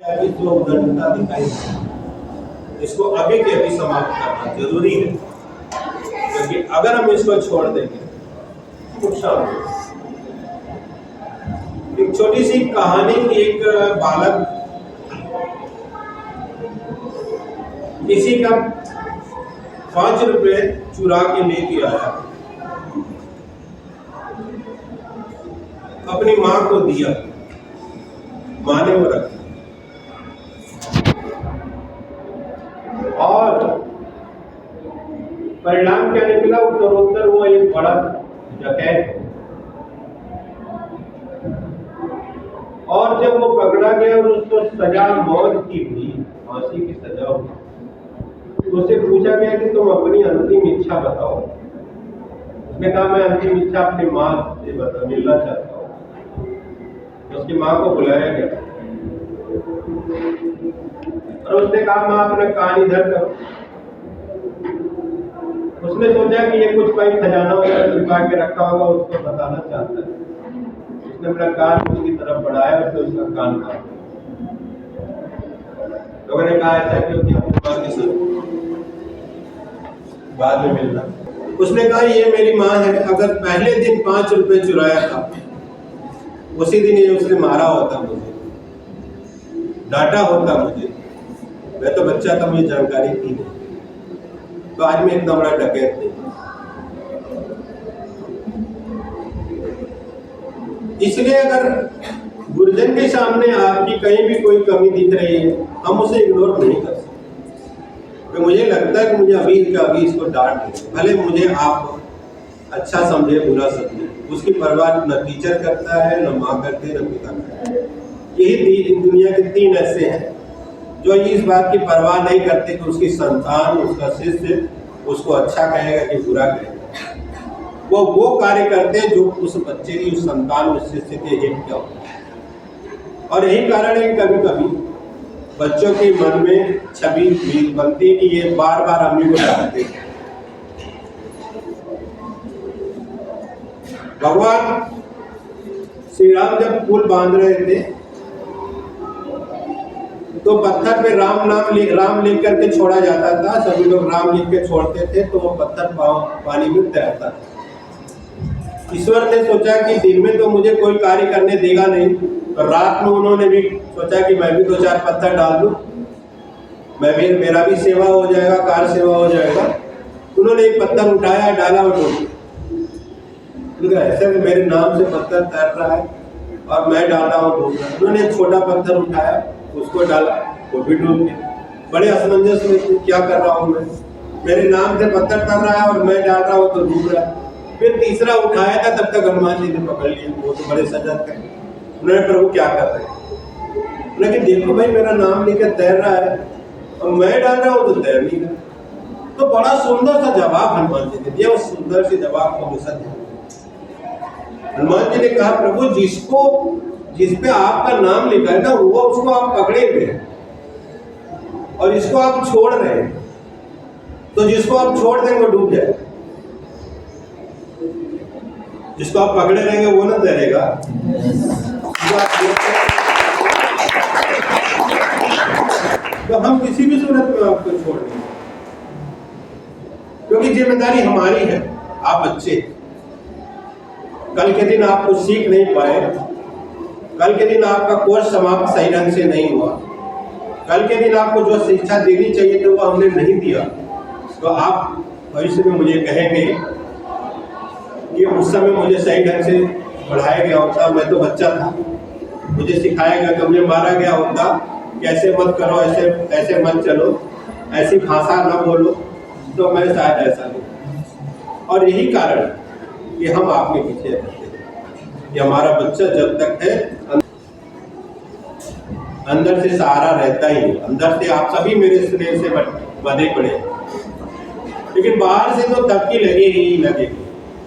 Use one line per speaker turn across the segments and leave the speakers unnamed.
अभी जो उदंडता दिखाई इसको अभी के अभी समाप्त करना जरूरी है, क्योंकि अगर हम इसको छोड़ देंगे नुकसान होगा। एक छोटी सी कहानी की, एक बालक किसी का 5 रुपए चुरा के लेके आया, अपनी माँ को दिया, माँ ने वो रखा और परिणाम क्या निकला? उत्तरोत्तर वो एक बड़ा डकैत। और जब वो पकड़ा गया और उसको सजा मौत की हुई, फांसी की सजा हुई, तो उससे पूछा गया कि तुम अपनी अंतिम इच्छा बताओ। उसने कहा मैं अंतिम इच्छा अपनी माँ से मिलना चाहता हूँ। उसकी माँ को बुलाया गया और उसने कहा माँ अपना कान इधर करो। उसने सोचा कि ये कुछ कहीं खजाना वगैरह छुपा के रखा होगा, उसको बताना चाहता है। उसने अपना कान उसकी तरफ बढ़ाया, उसने उसका कान काटा। लोगों ने कहा ऐसा क्यों किया? बाद में मिलना। उसने कहा ये मेरी माँ है, अगर पहले दिन 5 रुपए चुराया था, उसी दिन ये उसने मारा होता, मुझे डांटा होता, मुझे मैं तो बच्चा था, मुझे जानकारी थी नहीं, तो आज मैं इतना बड़ा डकैत नहीं। इसलिए अगर गुरुजन के सामने आपकी कहीं भी कोई कमी दिख रही है, हम उसे इग्नोर नहीं कर सकते। तो मुझे लगता है कि मुझे अभी का अभी इसको डांट दें, भले मुझे आप अच्छा समझे बुरा समझे, उसकी परवाह न टीचर करता है, न माँ करते, न पिता करते। यही दुनिया के 3 ऐसे हैं जो इस बात की परवाह नहीं करते कि उसकी संतान, उसका शिष्य उसको अच्छा कहेगा कि बुरा कहेगा। वो कार्य करते हैं जो उस बच्चे की, उस संतान, उस शिष्य के हित का होता है। और यही कारण है कि कभी कभी बच्चों के मन में छवि बनती है कि ये बार बार अम्मी को डांटते हैं। भगवान श्री राम जब पुल बांध रहे थे तो पत्थर पे राम लिख करके छोड़ा जाता था। सभी लोग राम लिख के छोड़ते थे तो वो पत्थर पानी में तैरता था। ईश्वर ने सोचा कि दिन में तो मुझे कोई कार्य करने देगा नहीं, तो रात में उन्होंने भी सोचा कि मैं भी 2-4 पत्थर डाल दूं, मेरा भी सेवा हो जाएगा, कार सेवा हो जाएगा। उन्होंने एक पत्थर उठाया, डाला और डूब गया। ऐसे में मेरे नाम से पत्थर तैर रहा है और मैं डाल रहा हूँ, डूब रहा है। उन्होंने एक छोटा पत्थर उठाया, उसको डाला, वो भी डूब गया। बड़े असमंजस में क्या कर रहा हूँ मैं, मेरे नाम से पत्थर कर रहा है और मैं डाल रहा हूँ तो डूब रहा है। फिर तीसरा उठाया था, तब तक हनुमान जी ने पकड़ लिया। वो तो बड़े सजग थे। उन्होंने प्रभु क्या कर रहे हैं? लेकिन देखो भाई, मेरा नाम लेकर तैर रहा है और मैं डाल रहा हूँ तो तैर नहीं रहा। तो बड़ा सुंदर सा जवाब हनुमान जी ने दिया। उस सुंदर से जवाब को हमेशा ध्यान। हनुमान जी ने कहा प्रभु, जिस पे आपका नाम लिखा है ना, वो उसको आप पकड़े हुए हैं और इसको आप छोड़ रहे हैं, तो जिसको आप छोड़ देंगे वो डूब जाएगा। जिसको आप पकड़े रहेंगे वो ना तैरेगा। तो हम किसी भी सूरत में आपको छोड़ देंगे, क्योंकि जिम्मेदारी हमारी है। आप बच्चे, कल के दिन आप कुछ सीख नहीं पाए, कल के दिन आपका कोर्स समाप्त सही ढंग से नहीं हुआ, कल के दिन आपको जो शिक्षा देनी चाहिए तो वो हमने नहीं दिया, तो आप भविष्य में मुझे कहेंगे कि उस समय मुझे सही ढंग से पढ़ाया गया होता, मैं तो बच्चा था, मुझे सिखाया गया कि मुझे मारा गया होता कि ऐसे मत करो, ऐसे मत चलो, ऐसी भाषा न बोलो, तो मैं शायद ऐसा नहीं। और यही कारण कि हम आपके पीछे रहते हैं कि हमारा बच्चा जब तक है अंदर से सहारा रहता ही है। अंदर से आप सभी मेरे स्नेह से बंधे पड़े, लेकिन बाहर से तो थपकी लगेगी।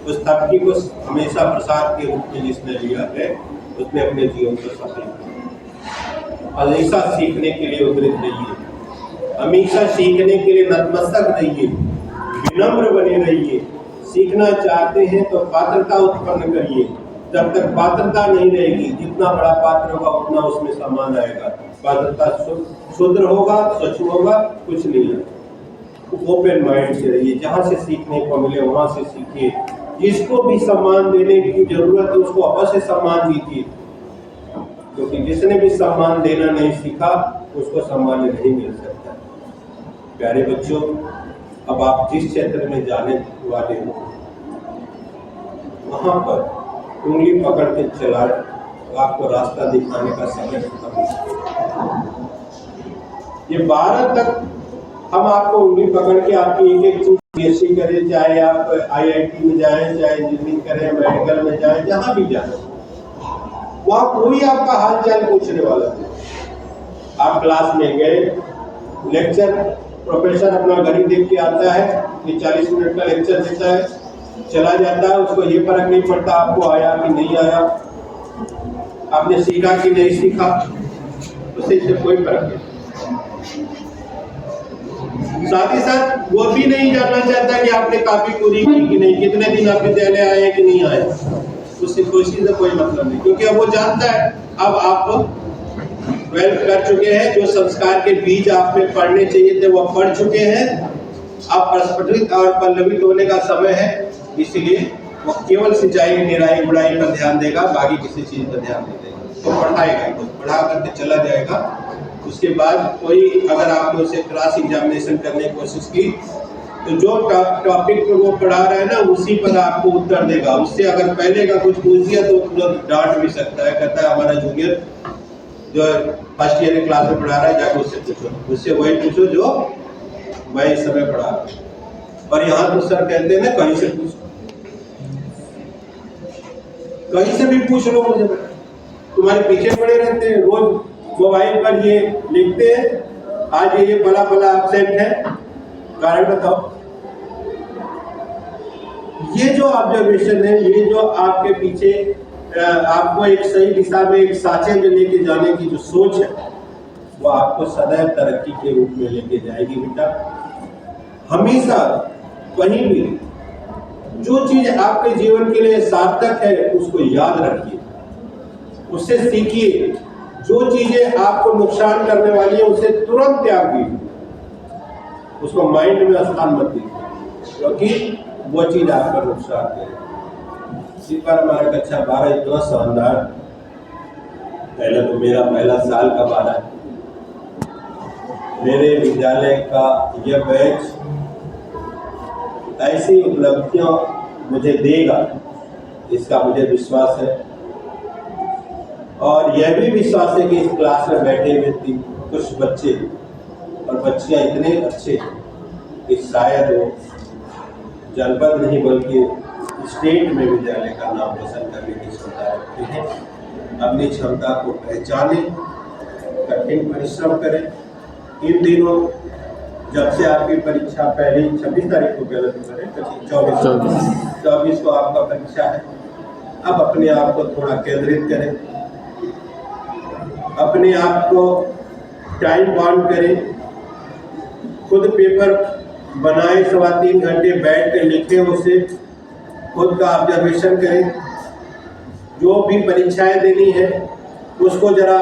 उस थपकी को हमेशा प्रसाद के रूप में जिसने लिया है, उसने अपने जीवन को सफल किया। हमेशा सीखने के लिए उद्यत रहिए, हमेशा सीखने के लिए नतमस्तक रहिए, विनम्र बने रहिए। सीखना चाहते हैं तो पात्रता उत्पन्न करिए। जब तक पात्रता नहीं रहेगी, जितना बड़ा पात्र होगा उतना उसमें सामान आएगा। पात्रता शुद्र होगा, स्वच्छ होगा, कुछ नहीं है। ओपन माइंड से रहिए, जहाँ से सीखने को मिले वहाँ से सीखिए। जिसको भी सम्मान देने की जरूरत है उसको अवश्य सम्मान दीजिए, क्योंकि जिसने भी सम्मान देना नहीं सीखा उसको सम्मान नहीं मिल सकता। प्यारे बच्चों, अब आप जिस क्षेत्र में जाने वाले हो वहाँ पर उंगली पकड़ के चला, आपको रास्ता दिखाने का समय खत्म हो। ये 12 तक हम आपको उंगली पकड़ के आपकी एक एक चीज बीएससी करें, चाहे आप आईआईटी में जाएं, चाहे इंजीनियरिंग करें, मेडिकल में जाएं, जहां भी जाएं, वहां कोई आपका हाल चाल पूछने वाला नहीं। आप क्लास में गए, लेक्चर प्रोफेसर अपना घड़ी देख के आता है कि 40 मिनट का लेक्चर देता है, चला जाता है, उसको ये फर्क नहीं पड़ता आपको आया कि नहीं आया, आपने सीखा कि नहीं सीखा, उससे कोई फर्क नहीं। साथ ही साथ वो भी नहीं जानना चाहता कि आपने काफी पूरी की कि नहीं, कितने दिन आप विद्यालय आए कि नहीं आए, उससे कोशिश से कोई मतलब नहीं, क्योंकि अब वो जानता है अब आप 12th कर चुके हैं, जो संस्कार के बीज आप में पढ़ने चाहिए थे वो पढ़ चुके हैं, अब प्रस्फुटित और पल्लवित होने का समय है, इसलिए वो केवल सिंचाई, निराई, गुड़ाई पर ध्यान देगा, बाकी किसी चीज पर ध्यान नहीं देगा। तो पढ़ाएगा, तो पढ़ा करके चला जाएगा। उसके बाद कोई अगर आपने उसे क्रॉस एग्जामिनेशन करने की कोशिश की तो जो टॉपिक पर वो पढ़ा रहा है ना उसी पर आपको उत्तर देगा। उससे अगर पहले का कुछ पूछ दिया तो तुरंत डांट भी सकता है, कहता है हमारा जूनियर जो फर्स्ट ईयर की क्लास में पढ़ा रहा है जाकर उससे पूछो, उससे वही पूछो जो मैं इस समय पढ़ा रहा हूँ। और यहाँ तो सर कहते हैं ना कहीं से पूछो, कहीं से भी पूछ लो, मुझे तुम्हारे पीछे पड़े रहते हैं, रोज मोबाइल पर ये लिखते हैं आज ये बड़ा बड़ा एब्सेंट है, कारण बताओ। ये जो ऑब्जर्वेशन है, ये जो आपके पीछे आपको एक सही दिशा में, एक साचे में लेके जाने की जो सोच है वो आपको सदैव तरक्की के रूप में लेके जाएगी। बेटा हमेशा कहीं भी जो चीज आपके जीवन के लिए सार्थक है उसको याद रखिए, उससे सीखिए। जो चीजें आपको नुकसान करने वाली है उसे तुरंत त्याग दीजिए, उसको माइंड में स्थान मत दीजिए, क्योंकि वो चीज आपका नुकसान करेगी। इस बार हमारा कक्षा 12 इतना शानदार, पहले तो मेरा पहला साल का 12, मेरे विद्यालय का यह बैच ऐसी उपलब्धियां मुझे देगा इसका मुझे विश्वास है। और यह भी विश्वास है कि इस क्लास में बैठे हुए कुछ बच्चे और बच्चियां इतने अच्छे कि शायद वो जनपद नहीं बल्कि स्टेट में विद्यालय का नाम रोशन करने की क्षमता रखते हैं। अपनी क्षमता को पहचानें, कठिन परिश्रम करें। इन दिनों जब से आपकी परीक्षा पहली 26 तारीख को गलत करें, 24 को आपका परीक्षा है, अब अपने आप को थोड़ा केंद्रित करें, अपने आप को टाइम बाउंड करें, खुद पेपर बनाए, 3.25 घंटे बैठ कर लिखें, उसे खुद का ऑब्जर्वेशन करें। जो भी परीक्षाएं देनी है उसको जरा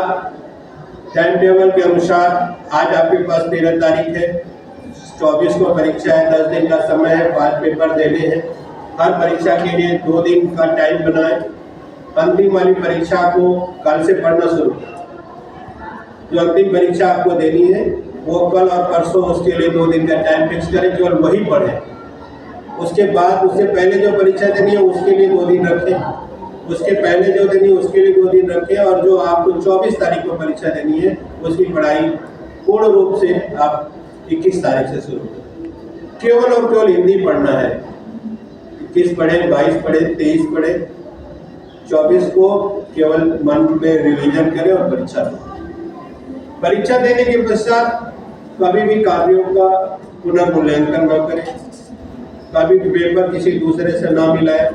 टाइम टेबल के अनुसार, आज आपके पास 13 तारीख है, 24 को परीक्षा है, 10 दिन का समय है, 5 पेपर देने हैं। हर परीक्षा के लिए 2 दिन का टाइम बनाएं। अंतिम वाली परीक्षा को कल से पढ़ना शुरू करें। जो अंतिम परीक्षा आपको देनी है वो कल और परसों, उसके लिए 2 दिन का टाइम फिक्स करें, केवल वही पढ़ें। उसके बाद उससे पहले जो परीक्षा देनी है उसके लिए 2 दिन रखें, उसके पहले जो देनी है उसके लिए 2 दिन रखें, और जो आपको 24 तारीख को परीक्षा देनी है उसकी पढ़ाई पूर्ण रूप से आप 21 तारीख से शुरू करें। केवल और केवल हिंदी पढ़ना है। 21 पढ़े, 22 पढ़े, 23 पढ़े, 24 को केवल मन में रिवीजन करें और परीक्षा दें। परीक्षा देने के पश्चात कभी भी कार्यों का पुनर्मूल्यांकन न करें, कभी भी पेपर किसी दूसरे से ना मिलाएं,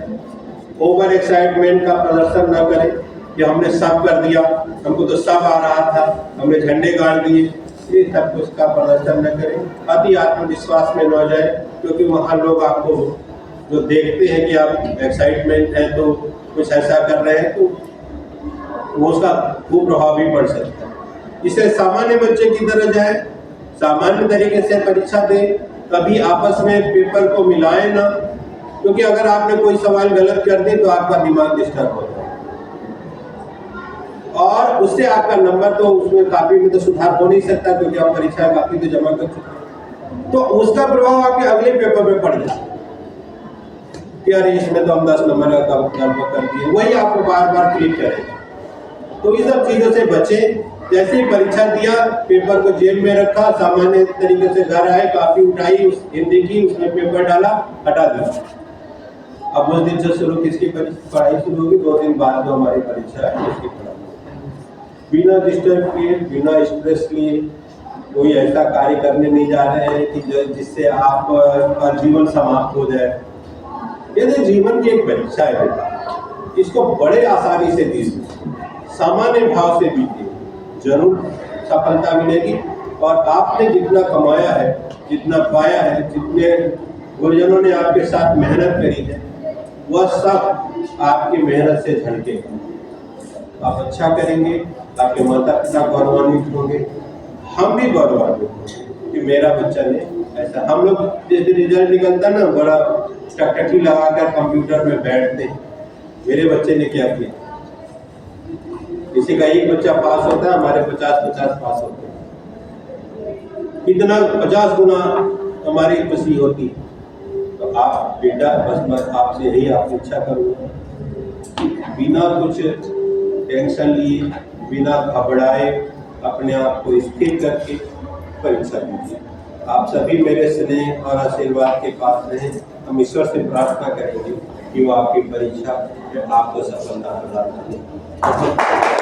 ओवर एक्साइटमेंट का प्रदर्शन न करें कि हमने सब कर दिया, हमको तो सब आ रहा था, हमने झंडे गाड़ दिए, ये सब कुछ का प्रदर्शन न करें। अति आत्मविश्वास में न जाए, क्योंकि वहाँ लोग आपको जो देखते हैं कि आप एक्साइटमेंट है तो कुछ ऐसा कर रहे हैं, तो वो उसका कुप्रभाव भी पड़ सकता है। इसे सामान्य बच्चे की तरह जाए, सामान्य तरीके से परीक्षा दे, कभी आपस में पेपर को मिलाए ना, क्योंकि अगर आपने कोई सवाल गलत कर दिए तो आपका दिमाग डिस्टर्ब हो जाए और उससे आपका नंबर तो उसमें कापी में तो सुधार हो नहीं सकता, क्योंकि आप परीक्षा कापी तो जमा कर चुके हैं, तो उसका प्रभाव आपके अगले पेपर में पड़ जाए कि अरे इसमें तो हम 10 नंबर का गड़बड़ कर दिए, वही आपको बार बार क्लिक करेगा। तो इन सब चीजों से बचें। जैसे ही परीक्षा दिया, पेपर को जेब में रखा, सामान्य तरीके से घर आए, कापी उठाई उस हिंदी की, उसमें पेपर डाला, हटा दिया। अब उस दिन से शुरू किसकी पढ़ाई शुरू होगी? 2 दिन बाद जो हमारी परीक्षा है उसकी पढ़ाई, बिना डिस्टर्ब किए, बिना स्ट्रेस लिए, कोई ऐसा कार्य करने नहीं जा रहे हैं कि जिससे आपका जीवन समाप्त हो जाए। यदि जीवन की एक परीक्षा है बेटा, इसको बड़े आसानी से दीजिए, सामान्य भाव से बीतिए, जरूर सफलता मिलेगी। और आपने जितना कमाया है, जितना पाया है, जितने गुरुजनों ने आपके साथ मेहनत करी है, वह सब आपकी मेहनत से झलकेगा। आप अच्छा करेंगे, आपके माता पिता गौरवान्वित होंगे, हम भी गौरवान्वित होंगे कि मेरा बच्चा ने ऐसा। हम लोग जिस दिन रिजल्ट निकलता ना, बड़ा टकटकी लगाकर कंप्यूटर में बैठते हैं, मेरे बच्चे ने क्या किया। किसी का एक बच्चा पास होता है, हमारे 50-50 पास होते हैं, कितना 50 गुना हमारी खुशी होती है। तो आप बेटा, बस मैं आपसे यही अपेक्षा करूँगा, बिना कुछ टेंशन लिए, बिना घबराए, अपने आप को स्थिर करके परीक्षा दीजिए। आप सभी मेरे स्नेह और आशीर्वाद के पास रहें। हम ईश्वर से प्रार्थना करेंगे कि वो आपकी परीक्षा में आपको सफलता प्रदान करें।